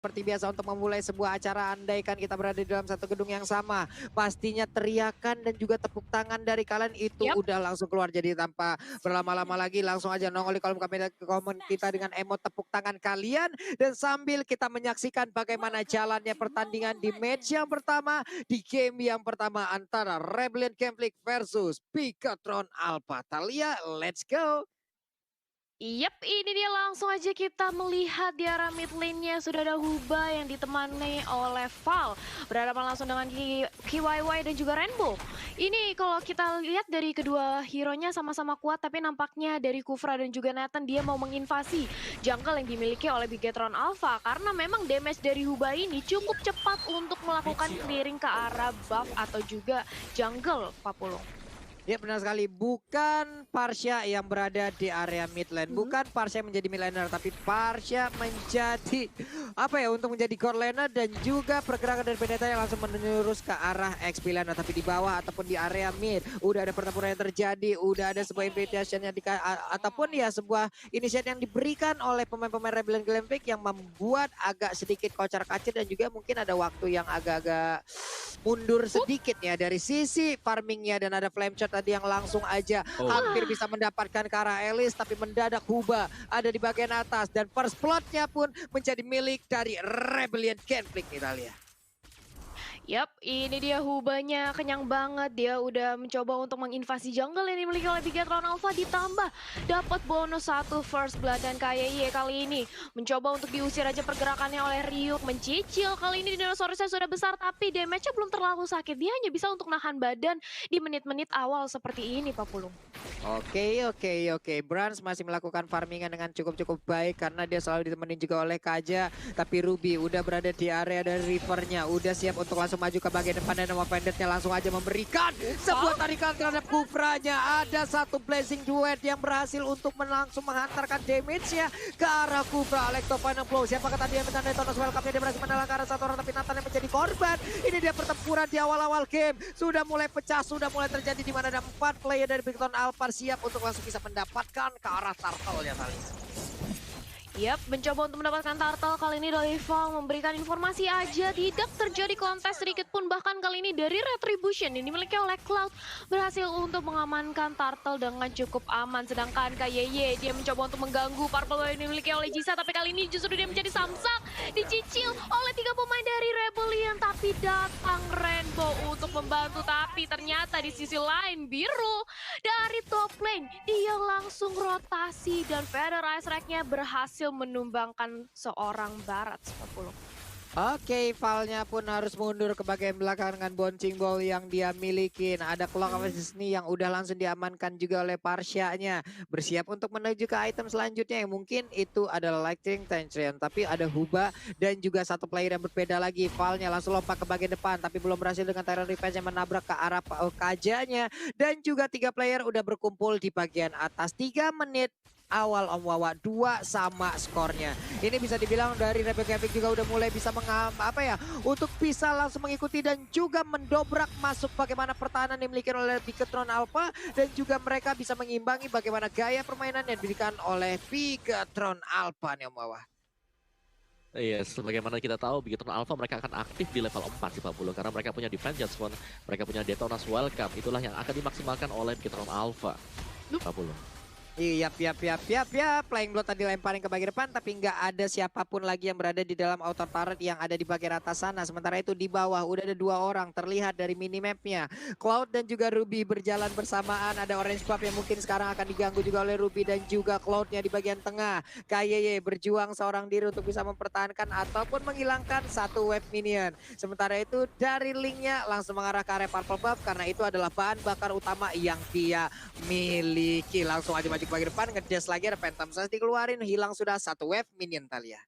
Seperti biasa untuk memulai sebuah acara andaikan kita berada di dalam satu gedung yang sama. Pastinya teriakan dan juga tepuk tangan dari kalian itu Yap. udah langsung keluar. Jadi tanpa berlama-lama lagi langsung aja nongol di komen kita dengan emot tepuk tangan kalian. Dan sambil kita menyaksikan bagaimana jalannya pertandingan di match yang pertama. Di game yang pertama antara Rebellion Conflict versus Pikatron Alpha. Thalia, let's go! Yap, ini dia langsung aja kita melihat di arah mid lane-nya sudah ada Huba yang ditemani oleh Val. Berhadapan langsung dengan KYY dan juga Rainbow. Ini kalau kita lihat dari kedua hero-nya sama-sama kuat, tapi nampaknya dari Kufra dan juga Nathan dia mau menginvasi jungle yang dimiliki oleh Bigetron Alpha. Karena memang damage dari Huba ini cukup cepat untuk melakukan clearing ke arah buff atau juga jungle, Pak Pulung. Ya benar sekali, bukan Parsha yang berada di area mid lane, bukan Parsha yang menjadi mid laner, tapi Parsha menjadi apa ya untuk menjadi core laner dan juga pergerakan dari Vendetta yang langsung menurus ke arah XP laner, tapi di bawah ataupun di area mid udah ada pertempuran yang terjadi, udah ada sebuah invitation yang ataupun ya sebuah inisiatif yang diberikan oleh pemain-pemain Rebellion Glampic yang membuat agak sedikit kocar-kacir dan juga mungkin ada waktu yang agak-agak mundur sedikit ya dari sisi farmingnya dan ada flame shot tadi yang langsung aja hampir bisa mendapatkan ke arah Elis tapi mendadak Huba ada di bagian atas dan first blood-nya pun menjadi milik dari Rebellion Conflict Italia. Yap, ini dia Hubanya kenyang banget. Dia udah mencoba untuk menginvasi jungle yang dimiliki oleh Bigetron Alpha ditambah dapat bonus 1 first blood dan KYY kali ini mencoba untuk diusir aja pergerakannya oleh Ryuk mencicil. Kali ini dinosaurusnya sudah besar tapi damage-nya belum terlalu sakit. Dia hanya bisa untuk nahan badan di menit-menit awal seperti ini, Pak Pulung. Oke. Brans masih melakukan farmingan dengan cukup baik karena dia selalu ditemenin juga oleh Kaja. Tapi Ruby udah berada di area dari rivernya, udah siap untuk langsung maju ke bagian depan dan nama Banditnya langsung aja memberikan sebuah tarikan terhadap Kufranya. Ada satu blazing duet yang berhasil untuk langsung menghantarkan damage-nya ke arah Kufra. Electro Final Blow, siapakah tadi yang menandai Thanos welcome-nya, dia berhasil mendalang ke arah satu orang tapi Nathan yang menjadi korban. Ini dia pertempuran di awal-awal game, sudah mulai pecah, sudah mulai terjadi di mana ada 4 player dari Bigetron Alpha siap untuk langsung bisa mendapatkan ke arah turtle-nya Thalia. Yap, mencoba untuk mendapatkan turtle kali ini dari Val memberikan informasi aja tidak terjadi kontes sedikit pun bahkan kali ini dari Retribution yang dimiliki oleh Cloud berhasil untuk mengamankan turtle dengan cukup aman sedangkan KYY dia mencoba untuk mengganggu purple yang dimiliki oleh Jisa tapi kali ini justru dia menjadi samsak dicicil oleh 3 pemain dari Rebellion tapi datang Rainbow untuk membantu tapi ternyata di sisi lain biru dari top lane dia langsung rotasi dan Feather Ice Rack-nya berhasil menumbangkan seorang Barat 10. Oke, Valnya pun harus mundur ke bagian belakang dengan bouncing ball yang dia miliki. Nah, ada Clock of Destiny yang udah langsung diamankan juga oleh Parsha-nya. Bersiap untuk menuju ke item selanjutnya yang mungkin itu adalah Lightning Tension. Tapi ada Huba dan juga satu player yang berbeda lagi. Valnya langsung lompat ke bagian depan tapi belum berhasil dengan Tyrant Revenge yang menabrak ke arah Kajanya. Dan juga 3 player udah berkumpul di bagian atas. 3 menit awal Om Wawa 2 sama skornya. Ini bisa dibilang dari Rebel Epic juga udah mulai bisa untuk bisa langsung mengikuti dan juga mendobrak masuk bagaimana pertahanan yang dimiliki oleh Bigetron Alpha dan juga mereka bisa mengimbangi bagaimana gaya permainan yang diberikan oleh Bigetron Alpha nih Om Wawa. Iya, sebagaimana kita tahu Bigetron Alpha mereka akan aktif di level 4 sih Pak Bulu karena mereka punya Defense Just One, mereka punya Detonas Welcome, itulah yang akan dimaksimalkan oleh Bigetron Alpha. Pak Bulu. Iya, Playing Blood tadi lemparin ke bagian depan tapi nggak ada siapapun lagi yang berada di dalam outer turret yang ada di bagian atas sana. Sementara itu di bawah udah ada 2 orang terlihat dari minimapnya. Cloud dan juga Ruby berjalan bersamaan. Ada Orange Buff yang mungkin sekarang akan diganggu juga oleh Ruby dan juga Cloudnya di bagian tengah. KYY berjuang seorang diri untuk bisa mempertahankan ataupun menghilangkan satu wave minion. Sementara itu dari linknya langsung mengarah ke area Purple Buff karena itu adalah bahan bakar utama yang dia miliki. Langsung aja maju ke bagian depan, ngedes lagi ada Phantom Sash dikeluarin, hilang sudah satu wave minion Thalia.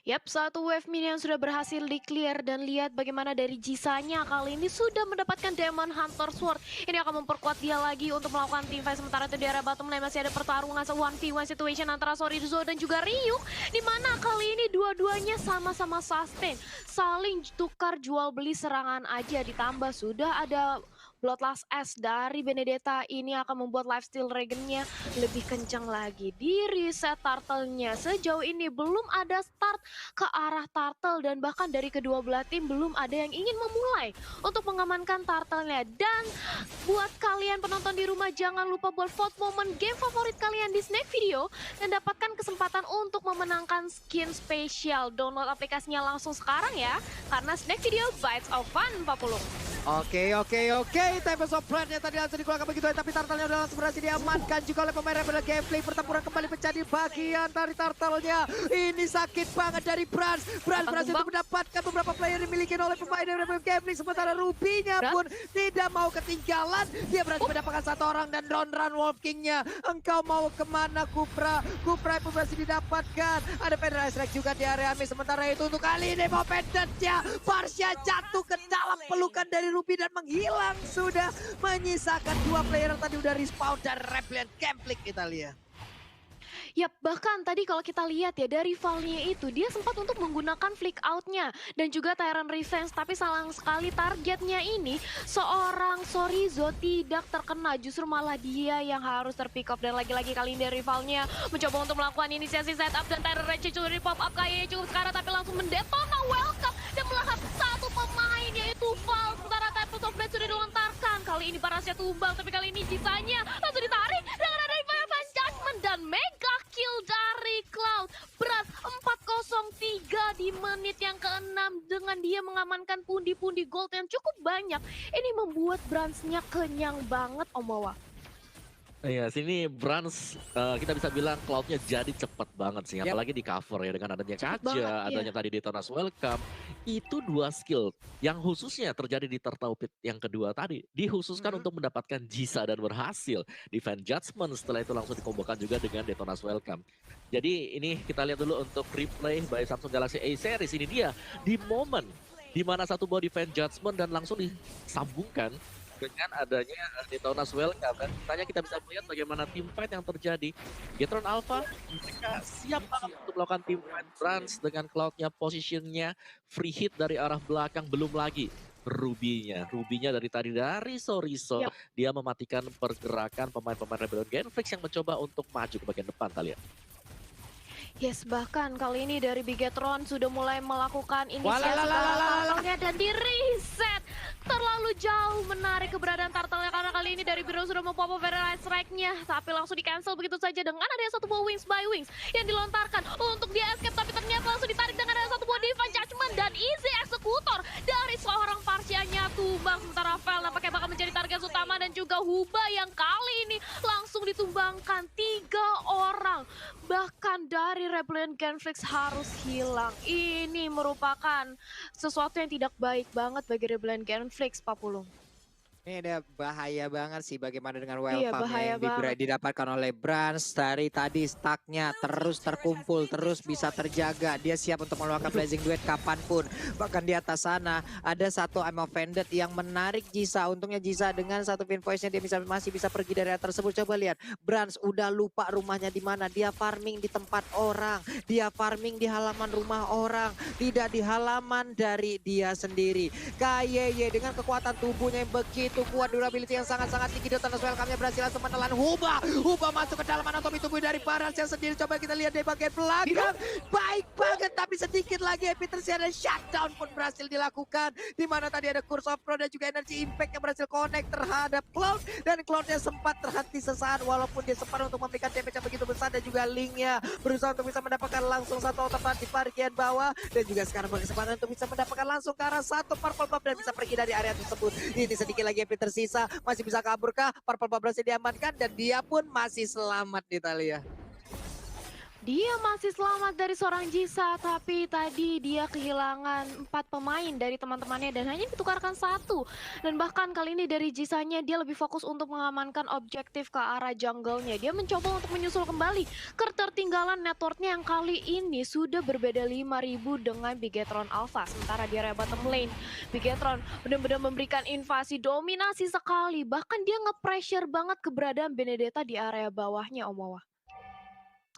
Yap, satu wave minion sudah berhasil di-clear dan lihat bagaimana dari Jisanya kali ini sudah mendapatkan Demon Hunter Sword. Ini akan memperkuat dia lagi untuk melakukan teamfight. Sementara itu di arah bottom lane masih ada pertarungan 1v1 situation antara Sorizo dan juga Ryuk. Dimana kali ini dua-duanya sama-sama sustain. Saling tukar jual beli serangan aja ditambah sudah ada Bloodlust S dari Benedetta ini akan membuat lifesteal regennya lebih kencang lagi. Di reset turtle-nya sejauh ini belum ada start ke arah turtle dan bahkan dari kedua belah tim belum ada yang ingin memulai untuk mengamankan turtle-nya. Dan buat kalian penonton di rumah jangan lupa buat vote momen game favorit kalian di Snack Video dan dapatkan kesempatan untuk memenangkan skin spesial. Download aplikasinya langsung sekarang ya, karena Snack Video Bites of Fun 40. Oke. Tempest of Pride-nya tadi langsung dikeluarkan begitu tapi turtle-nya udah langsung berhasil diamankan juga oleh pemain Rebel Gameplay. Pertempuran kembali menjadi bagian dari turtle-nya. Ini sakit banget dari Brans. Brans berhasil untuk mendapatkan beberapa player dimiliki oleh pemain Rebel Gameplay. Sementara Ruby-nya pun tidak mau ketinggalan. Dia berhasil mendapatkan satu orang dan run Wolf King-nya. Engkau mau kemana Kupra? Kupra pun berhasil didapatkan. Ada Federal Strike juga di area mid. Sementara itu untuk kali ini Pendant-nya Varsha jatuh ke dalam pelukan dari Ruby dan menghilang. Sudah menyisakan dua player yang tadi udah respawn dan Rebel Gameplay kita lihat. Yap, bahkan tadi kalau kita lihat ya dari Valnya itu dia sempat untuk menggunakan flick out-nya dan juga Tyrant Revenge, tapi sayang sekali targetnya ini seorang Sorizo tidak terkena, justru malah dia yang harus terpick up. Dan lagi-lagi kali ini dari Valnya mencoba untuk melakukan inisiasi setup dan Tyrant Revenge curi pop up kayaknya cukup sekarang tapi langsung mendetona welcome dan melahap satu pemain yaitu Val. Sementara Tempest of Blade sudah dilontarkan, kali ini Parasnya tumbang tapi kali ini Jisanya langsung ditarik dengan ada Advanced Judgment dan mega kill dari Cloud. Berat 403 di menit yang ke-6 dengan dia mengamankan pundi-pundi gold yang cukup banyak. Ini membuat Brans-nya kenyang banget Om Wawa. Iya, sini Brans kita bisa bilang Cloud-nya jadi cepet banget sih, apalagi di cover ya dengan adanya Kaja, adanya tadi Detona's Welcome. Itu dua skill yang khususnya terjadi di Turtle Pit yang kedua tadi dikhususkan untuk mendapatkan Jisa dan berhasil. Defend Judgment setelah itu langsung dikombokan juga dengan Detona's Welcome. Jadi ini kita lihat dulu untuk replay by Samsung Galaxy A Series. Ini dia di momen di mana satu bawa Defend Judgment dan langsung disambungkan dengan adanya Detona's Welcome. Dan tanya kita bisa melihat bagaimana team fight yang terjadi. Getron Alpha mereka siap banget untuk melakukan team fight. Brans dengan Cloud-nya positionnya free hit dari arah belakang, belum lagi Ruby-nya dari tadi dari Sorizo dia mematikan pergerakan pemain-pemain Rebellion Genflix yang mencoba untuk maju ke bagian depan kalian. Yes, bahkan kali ini dari Bigetron sudah mulai melakukan inisiasi dan di reset. Terlalu jauh menarik keberadaan turtle-nya karena kali ini dari Biro sudah mau pop-up Federal Strike-nya. Tapi langsung di-cancel begitu saja dengan ada satu buah Wings by Wings yang dilontarkan untuk dia escape. Tapi ternyata langsung ditarik dengan ada satu buah Divine Judgment dan easy eksekutor dari seorang Varsha-nya tumbang. Sementara Vel nampaknya bakal menjadi target utama dan juga Huba yang kali ini langsung ditumbangkan 3 orang. Bahkan dari Rebellion Genflix harus hilang. Ini merupakan sesuatu yang tidak baik banget bagi Rebellion Genflix, Pak Pulung. Ini ada bahaya banget sih bagaimana dengan welcome yang banget. didapatkan oleh Brans. Dari tadi stacknya terus terkumpul, terus bisa terjaga. Dia siap untuk melakukan Blazing Duet kapanpun. Bahkan di atas sana ada satu I'm Offended yang menarik Jisa. Untungnya Jisa dengan satu pin voice-nya dia masih bisa pergi dari area tersebut. Coba lihat, Brans udah lupa rumahnya di mana. Dia farming di tempat orang. Dia farming di halaman rumah orang. Tidak di halaman dari dia sendiri. KYY dengan kekuatan tubuhnya yang begitu kuat, durability yang sangat-sangat tinggi. Detona's Welcome-nya berhasil langsung menelan Huba. Huba masuk ke dalam anatomi tubuh dari Paras yang sendiri. Coba kita lihat dari bagian belakang. Baik banget, tapi sedikit lagi Epitersia dan shutdown pun berhasil dilakukan. Dimana tadi ada Curse of Pro dan juga Energy Impact yang berhasil connect terhadap Cloud. Dan Cloud-nya sempat terhenti sesaat walaupun dia sempat untuk memberikan damage yang begitu besar. Dan juga Link-nya berusaha untuk bisa mendapatkan langsung satu tepat di bagian bawah. Dan juga sekarang berkesempatan untuk bisa mendapatkan langsung ke arah satu purple buff dan bisa pergi dari area tersebut. Ini sedikit lagi Epi tersisa, masih bisa kaburkah? Purple buff berhasil diamankan dan dia pun masih selamat di Italia. Dia masih selamat dari seorang Jisa, tapi tadi dia kehilangan 4 pemain dari teman-temannya dan hanya ditukarkan 1. Dan bahkan kali ini dari Jisanya dia lebih fokus untuk mengamankan objektif ke arah jungle-nya. Dia mencoba untuk menyusul kembali ketertinggalan network-nya yang kali ini sudah berbeda 5.000 dengan Bigetron Alpha. Sementara di area bottom lane, Bigetron benar-benar memberikan invasi dominasi sekali. Bahkan dia nge-pressure banget keberadaan Benedetta di area bawahnya, Om Wawa.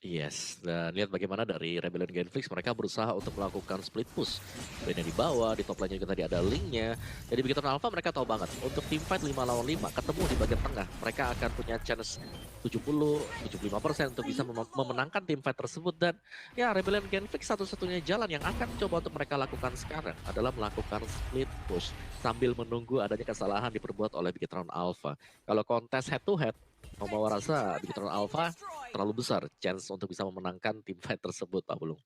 Yes, dan lihat bagaimana dari Rebellion Genflix mereka berusaha untuk melakukan split push. Lainnya di bawah, di top lane juga tadi ada linknya. Jadi begitu Alpha mereka tahu banget, untuk tim fight 5 lawan 5 ketemu di bagian tengah, mereka akan punya chance 70-75% untuk bisa memenangkan tim fight tersebut. Dan ya Rebellion Genflix satu-satunya jalan yang akan coba untuk mereka lakukan sekarang adalah melakukan split push sambil menunggu adanya kesalahan diperbuat oleh Bigetron Alpha. Kalau kontes head to head, Omawa rasa Bigetron Alpha terlalu besar chance untuk bisa memenangkan tim fight tersebut, Pak Bulung.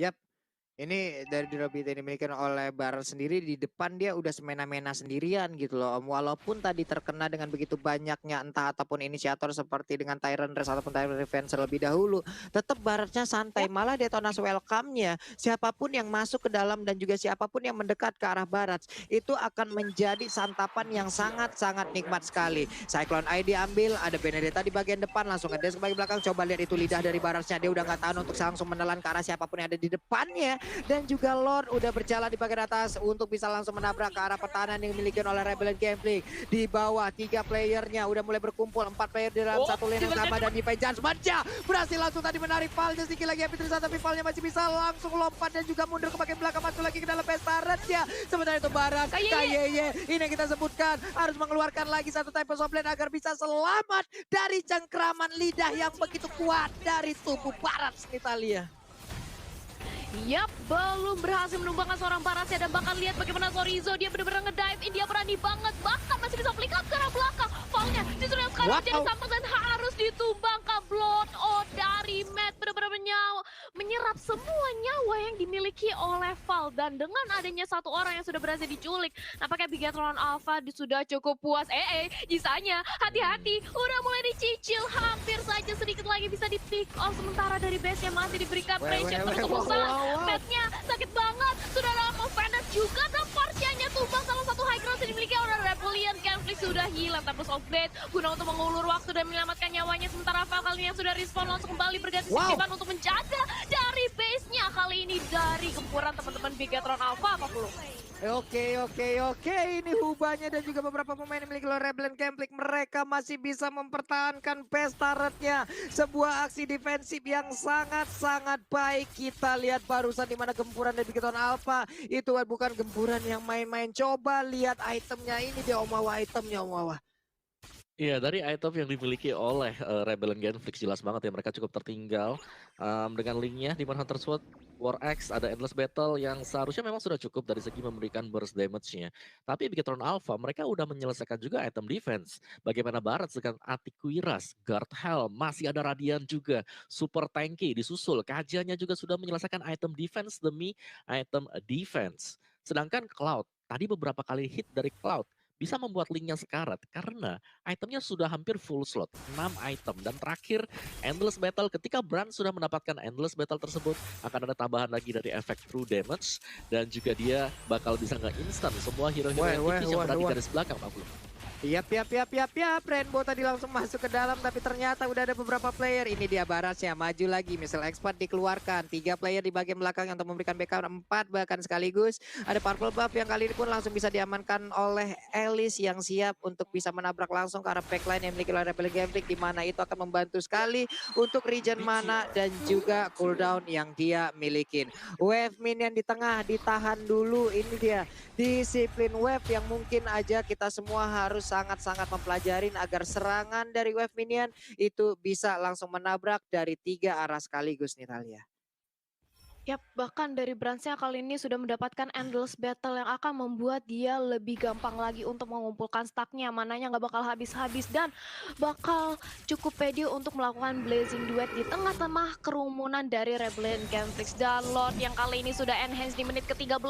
Yap. Ini dari Drobit yang dimiliki oleh Barat sendiri di depan dia udah semena-mena sendirian gitu loh Om. Walaupun tadi terkena dengan begitu banyaknya entah ataupun inisiator seperti dengan Tyrant Race ataupun Tyrant Revenge terlebih dahulu. Tetap Baratnya santai, malah Detonas welcome-nya. Siapapun yang masuk ke dalam dan juga siapapun yang mendekat ke arah Barat itu akan menjadi santapan yang sangat-sangat nikmat sekali. Cyclone Eye diambil, ada Benedetta di bagian depan, langsung ngedes ke bagian belakang. Coba lihat itu lidah dari Baratnya, dia udah nggak tahan untuk langsung menelan ke arah siapapun yang ada di depannya. Dan juga Lord udah berjalan di bagian atas untuk bisa langsung menabrak ke arah pertahanan yang dimiliki oleh Rebellion Gambling. Di bawah 3 playernya udah mulai berkumpul, 4 player di dalam satu lane yang sama, dan Divine Judgment berhasil langsung tadi menarik Valnya sedikit lagi Epic Tristan, tapi Valnya masih bisa langsung lompat dan juga mundur ke bagian belakang, masuk lagi ke dalam Pestaret ya. Sementara itu Barat, Kayeye ini yang kita sebutkan harus mengeluarkan lagi satu type of lane agar bisa selamat dari cengkraman lidah yang begitu kuat dari tubuh Barat Italia. Yap, belum berhasil menumbangkan seorang Parasya dan bahkan lihat bagaimana Sorizo dia benar-benar ngedive in, dia berani banget, bahkan masih bisa flick up ke arah belakang. Foulnya justru yang sekarang menjadi sampah dan harus ditumbangkan. Blood dari Matt benar-benar menyerap semua nyawa yang dimiliki oleh Val, dan dengan adanya satu orang yang sudah berhasil diculik, nampaknya Bigetron Alpha sudah cukup puas. Sisanya hati-hati, udah mulai dicicil, hampir saja sedikit lagi bisa di pick off, sementara dari base-nya masih diberikan pressure terus berusaha. Matnya sakit banget, sudah ada Movendus juga, dan Parsianya tumbang salah satu high ground yang dimiliki oleh Rebellion. Conflict sudah hilang, Tempest of Blade guna untuk mengulur waktu dan menyelamatkan nyawanya, sementara Val kali ini yang sudah respawn langsung kembali berganti signifikan untuk menjaga dari base-nya kali ini dari gempuran teman-teman Bigetron Alpha. Apa belum? Oke, ini hubanya dan juga beberapa pemain yang memiliki Rebellion Conflict, mereka masih bisa mempertahankan Pestaretnya. Sebuah aksi defensif yang sangat-sangat baik. Kita lihat barusan di mana gempuran dari Bigetron Alpha itu bukan gempuran yang main-main. Coba lihat itemnya ini, dia Omawa itemnya Omawa. Iya, dari item yang dimiliki oleh Rebellion Genflix jelas banget ya mereka cukup tertinggal dengan linknya di Hunter Sword, War Axe, ada Endless Battle yang seharusnya memang sudah cukup dari segi memberikan burst damage-nya. Tapi Bigetron Alpha mereka udah menyelesaikan juga item defense. Bagaimana Barat dengan Atiquiras, Guard Helm, masih ada Radiant juga, super tanky disusul. Kajanya juga sudah menyelesaikan item defense demi item defense. Sedangkan Cloud, tadi beberapa kali hit dari Cloud bisa membuat linknya sekarat karena itemnya sudah hampir full slot, 6 item. Dan terakhir Endless Battle, ketika Brand sudah mendapatkan Endless Battle tersebut akan ada tambahan lagi dari efek true damage, dan juga dia bakal bisa nge-instant semua hero-hero yang tipis yang berada di garis belakang, Pak Bulu. Yap. Rainbow tadi langsung masuk ke dalam, tapi ternyata udah ada beberapa player. Ini dia Barasnya, maju lagi. Missile Expert dikeluarkan. 3 player di bagian belakang untuk memberikan backup, 4 bahkan sekaligus. Ada Purple Buff yang kali ini pun langsung bisa diamankan oleh Alice yang siap untuk bisa menabrak langsung ke arah backline yang dimiliki oleh Rebellion Gambling, di mana itu akan membantu sekali untuk regen mana dan juga cooldown yang dia milikin. Wave minion di tengah ditahan dulu. Ini dia disiplin wave yang mungkin aja kita semua harus sangat-sangat mempelajarin agar serangan dari wave minion itu bisa langsung menabrak dari 3 arah sekaligus nih Talia. Yap, bahkan dari Brands-nya kali ini sudah mendapatkan Endless Battle yang akan membuat dia lebih gampang lagi untuk mengumpulkan stacknya, mananya nggak bakal habis-habis dan bakal cukup pede untuk melakukan Blazing Duet di tengah-tengah kerumunan dari Rebellion Genflix. Dan Lord yang kali ini sudah enhance di menit ke-13,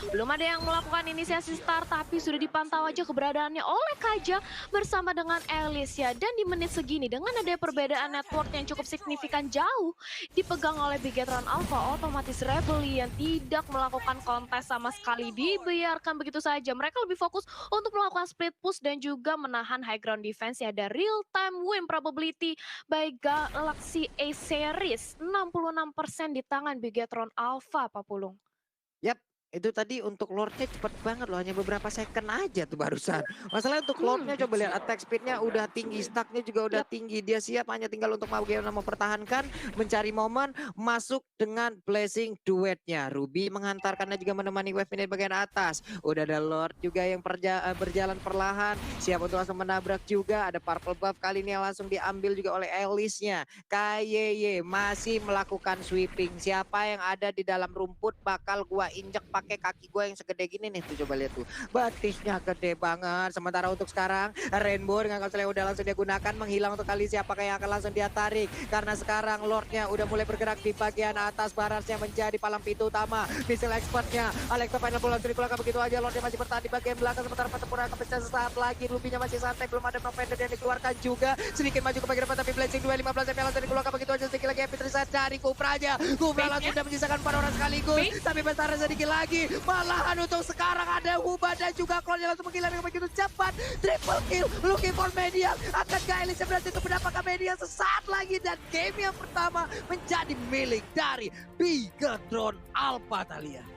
belum ada yang melakukan inisiasi start, tapi sudah dipantau aja keberadaannya oleh Kaja bersama dengan Alicia. Dan di menit segini dengan ada perbedaan network yang cukup signifikan jauh dipegang oleh Bigetron Alpha, otomatis Rebellion tidak melakukan kontes sama sekali, dibiarkan begitu saja. Mereka lebih fokus untuk melakukan split push dan juga menahan high ground defense. Ya, ada real time win probability by Galaxy A Series 66% di tangan Bigetron Alpha, Pak Pulung. Yap, Itu tadi untuk Lord-nya cepet banget loh, hanya beberapa second aja tuh barusan. Masalahnya untuk Lord-nya coba lihat attack speed-nya udah tinggi, stack-nya juga udah Yap. tinggi. Dia siap hanya tinggal untuk bagaimana mempertahankan, mencari momen, masuk dengan blessing duetnya. Ruby menghantarkannya juga menemani wave ini di bagian atas. Udah ada Lord juga yang berjalan perlahan, siap untuk langsung menabrak juga. Ada purple buff kali ini yang langsung diambil juga oleh Alice-nya. KYY masih melakukan sweeping. Siapa yang ada di dalam rumput bakal gua injek pakai kaki gua yang segede gini nih. Tuh coba lihat tuh. Betisnya gede banget. Sementara untuk sekarang Rainbow dengan kapsul yang udah langsung dia gunakan menghilang untuk kali siapa yang akan langsung dia tarik. Karena sekarang Lordnya udah mulai bergerak di bagian atas. Barasnya menjadi palang pintu utama. Missile expertnya Alexa Final Bull langsung dikeluarkan begitu aja. Lordnya masih bertahan di bagian belakang. Sementara pertempuran akan pecah sesaat lagi. Lupinya masih santai. Belum ada Novender yang dikeluarkan juga. Sedikit maju ke bagian depan tapi Blessing 215 MP langsung dikeluarkan begitu aja. Sedikit lagi Epic Reset dari Kupra aja. Kupra langsung sudah menyisakan 4 orang sekaligus. Tapi besar sedikit lagi. Malahan untuk sekarang ada Huba dan juga Klon yang langsung menghilang dengan begitu cepat. Triple kill. Looking for media. Akankah Elise berhasil untuk mendapatkan media sesaat lagi. Dan game yang pertama menjadi milik dari Bigatron Alpha Thalia.